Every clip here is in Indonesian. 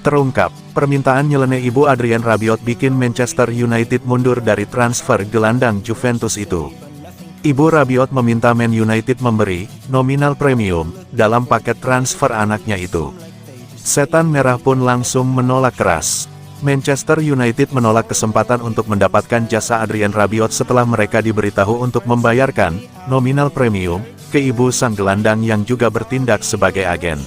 Terungkap, permintaan nyeleneh ibu Adrien Rabiot bikin Manchester United mundur dari transfer gelandang Juventus itu. Ibu Rabiot meminta Man United memberi nominal premium dalam paket transfer anaknya itu. Setan Merah pun langsung menolak keras. Manchester United menolak kesempatan untuk mendapatkan jasa Adrien Rabiot setelah mereka diberitahu untuk membayarkan nominal premium ke ibu sang gelandang yang juga bertindak sebagai agen.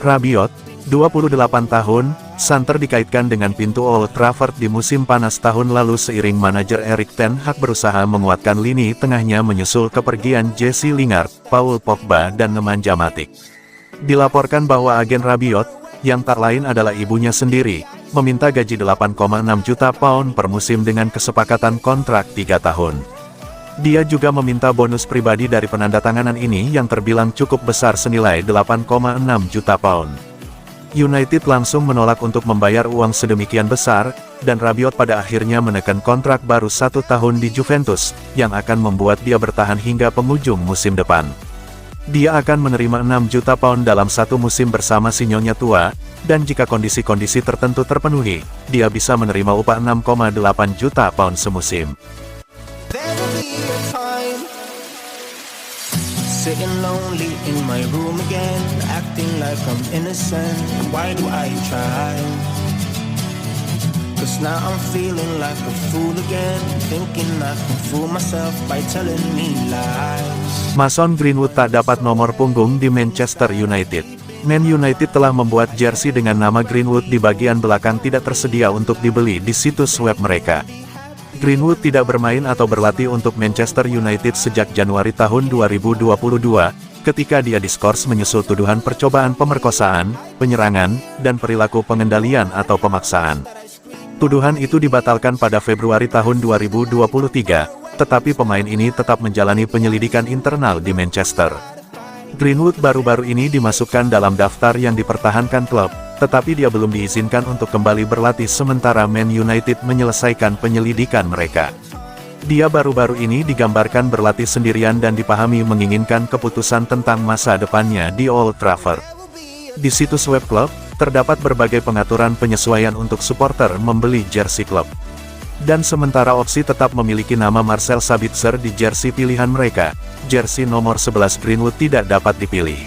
Rabiot, 28 tahun, santer dikaitkan dengan pintu Old Trafford di musim panas tahun lalu seiring manajer Erik ten Hag berusaha menguatkan lini tengahnya menyusul kepergian Jesse Lingard, Paul Pogba dan Nemanja Matic. Dilaporkan bahwa agen Rabiot, yang tak lain adalah ibunya sendiri, meminta gaji 8,6 juta pound per musim dengan kesepakatan kontrak 3 tahun. Dia juga meminta bonus pribadi dari penandatanganan ini yang terbilang cukup besar senilai 8,6 juta pound. United langsung menolak untuk membayar uang sedemikian besar, dan Rabiot pada akhirnya menekan kontrak baru 1 tahun di Juventus, yang akan membuat dia bertahan hingga penghujung musim depan. Dia akan menerima 6 juta pound dalam 1 musim bersama si nyonya tua, dan jika kondisi-kondisi tertentu terpenuhi, dia bisa menerima upah 6,8 juta pound semusim. Sitting lonely in my room again, acting like I'm innocent. Why do I try? Cause now I'm feeling like a fool again, thinking I can fool myself by telling me lies. Mason Greenwood tak dapat nomor punggung di Manchester United. Man United telah membuat jersey dengan nama Greenwood di bagian belakang tidak tersedia untuk dibeli di situs web mereka. Greenwood tidak bermain atau berlatih untuk Manchester United sejak Januari tahun 2022, ketika dia diskors menyusul tuduhan percobaan pemerkosaan, penyerangan, dan perilaku pengendalian atau pemaksaan. Tuduhan itu dibatalkan pada Februari tahun 2023, tetapi pemain ini tetap menjalani penyelidikan internal di Manchester. Greenwood baru-baru ini dimasukkan dalam daftar yang dipertahankan klub, tetapi dia belum diizinkan untuk kembali berlatih sementara Man United menyelesaikan penyelidikan mereka. Dia baru-baru ini digambarkan berlatih sendirian dan dipahami menginginkan keputusan tentang masa depannya di Old Trafford. Di situs web klub, terdapat berbagai pengaturan penyesuaian untuk supporter membeli jersey klub. Dan sementara opsi tetap memiliki nama Marcel Sabitzer di jersey pilihan mereka, jersey nomor 11 Greenwood tidak dapat dipilih.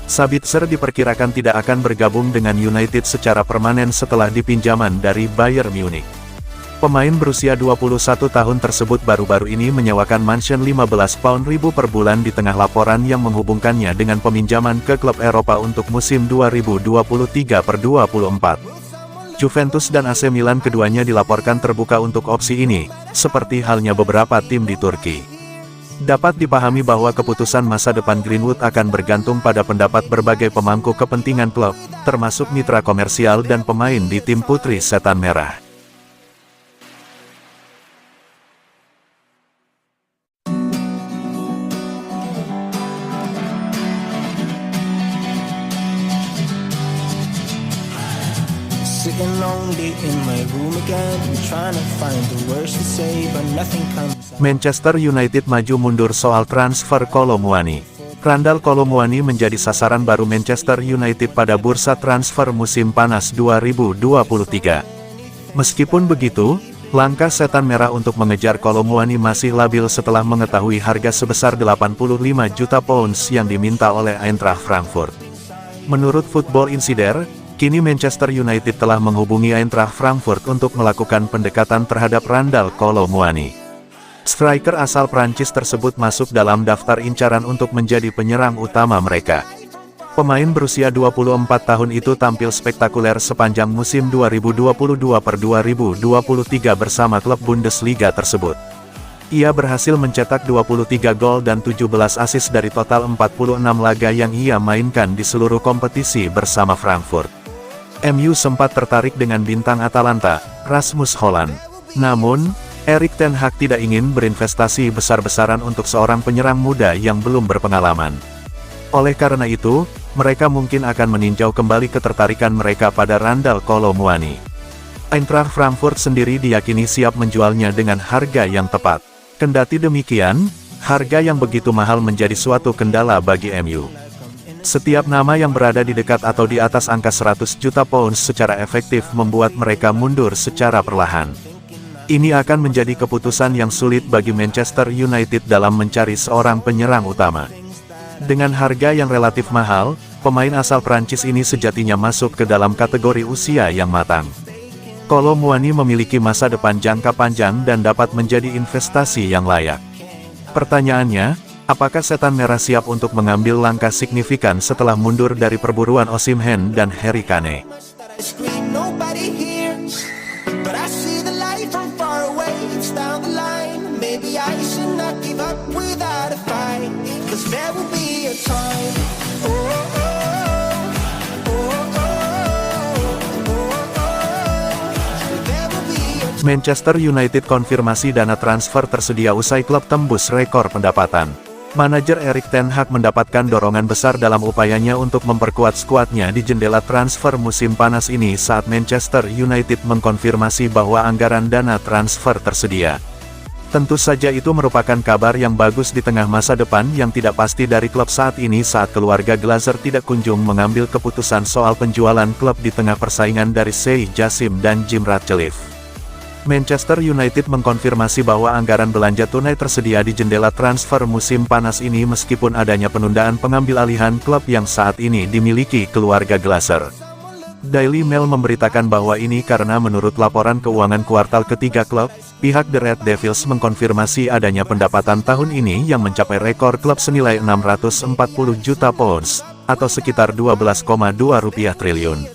Sabitzer diperkirakan tidak akan bergabung dengan United secara permanen setelah dipinjaman dari Bayern Munich. Pemain berusia 21 tahun tersebut baru-baru ini menyewakan mansion 15 pound ribu per bulan di tengah laporan yang menghubungkannya dengan peminjaman ke klub Eropa untuk musim 2023-24. Juventus dan AC Milan keduanya dilaporkan terbuka untuk opsi ini, seperti halnya beberapa tim di Turki. Dapat dipahami bahwa keputusan masa depan Greenwood akan bergantung pada pendapat berbagai pemangku kepentingan klub, termasuk mitra komersial dan pemain di tim putri Setan Merah. Sitting lonely in my room again, trying to find the words to say, but nothing comes out. Manchester United maju mundur soal transfer Kolo Muani. Randal Kolo Muani menjadi sasaran baru Manchester United pada bursa transfer musim panas 2023. Meskipun begitu, langkah Setan Merah untuk mengejar Kolo Muani masih labil setelah mengetahui harga sebesar 85 juta pounds yang diminta oleh Eintracht Frankfurt. Menurut Football Insider, kini Manchester United telah menghubungi Eintracht Frankfurt untuk melakukan pendekatan terhadap Randal Kolo Muani. Striker asal Prancis tersebut masuk dalam daftar incaran untuk menjadi penyerang utama mereka. Pemain berusia 24 tahun itu tampil spektakuler sepanjang musim 2022-2023 bersama klub Bundesliga tersebut. Ia berhasil mencetak 23 gol dan 17 assist dari total 46 laga yang ia mainkan di seluruh kompetisi bersama Frankfurt. MU sempat tertarik dengan bintang Atalanta, Rasmus Hojlund. Namun, Erik ten Hag tidak ingin berinvestasi besar-besaran untuk seorang penyerang muda yang belum berpengalaman. Oleh karena itu, mereka mungkin akan meninjau kembali ketertarikan mereka pada Randal Kolo Muani. Eintracht Frankfurt sendiri diyakini siap menjualnya dengan harga yang tepat. Kendati demikian, harga yang begitu mahal menjadi suatu kendala bagi MU. Setiap nama yang berada di dekat atau di atas angka 100 juta pounds secara efektif membuat mereka mundur secara perlahan. Ini akan menjadi keputusan yang sulit bagi Manchester United dalam mencari seorang penyerang utama. Dengan harga yang relatif mahal, pemain asal Prancis ini sejatinya masuk ke dalam kategori usia yang matang. Kolo Muani memiliki masa depan jangka panjang dan dapat menjadi investasi yang layak. Pertanyaannya, apakah Setan Merah siap untuk mengambil langkah signifikan setelah mundur dari perburuan Osimhen dan Harry Kane? Manchester United konfirmasi dana transfer tersedia usai klub tembus rekor pendapatan. Manajer Erik ten Hag mendapatkan dorongan besar dalam upayanya untuk memperkuat skuadnya di jendela transfer musim panas ini saat Manchester United mengkonfirmasi bahwa anggaran dana transfer tersedia. Tentu saja itu merupakan kabar yang bagus di tengah masa depan yang tidak pasti dari klub saat ini saat keluarga Glazer tidak kunjung mengambil keputusan soal penjualan klub di tengah persaingan dari Sheikh Jassim dan Jim Ratcliffe. Manchester United mengkonfirmasi bahwa anggaran belanja tunai tersedia di jendela transfer musim panas ini meskipun adanya penundaan pengambil alihan klub yang saat ini dimiliki keluarga Glazer. Daily Mail memberitakan bahwa ini karena menurut laporan keuangan kuartal ketiga klub, pihak The Red Devils mengkonfirmasi adanya pendapatan tahun ini yang mencapai rekor klub senilai 640 juta pounds, atau sekitar 12,2 rupiah triliun.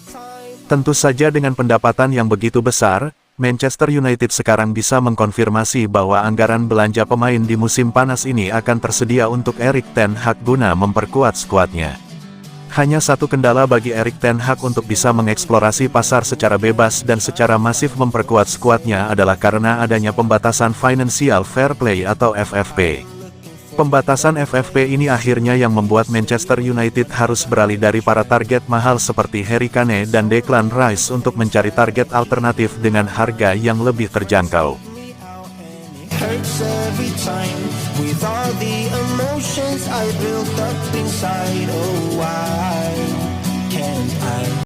Tentu saja dengan pendapatan yang begitu besar, Manchester United sekarang bisa mengkonfirmasi bahwa anggaran belanja pemain di musim panas ini akan tersedia untuk Erik ten Hag guna memperkuat skuadnya. Hanya satu kendala bagi Erik ten Hag untuk bisa mengeksplorasi pasar secara bebas dan secara masif memperkuat skuadnya adalah karena adanya pembatasan Financial Fair Play atau FFP. Pembatasan FFP ini akhirnya yang membuat Manchester United harus beralih dari para target mahal seperti Harry Kane dan Declan Rice untuk mencari target alternatif dengan harga yang lebih terjangkau.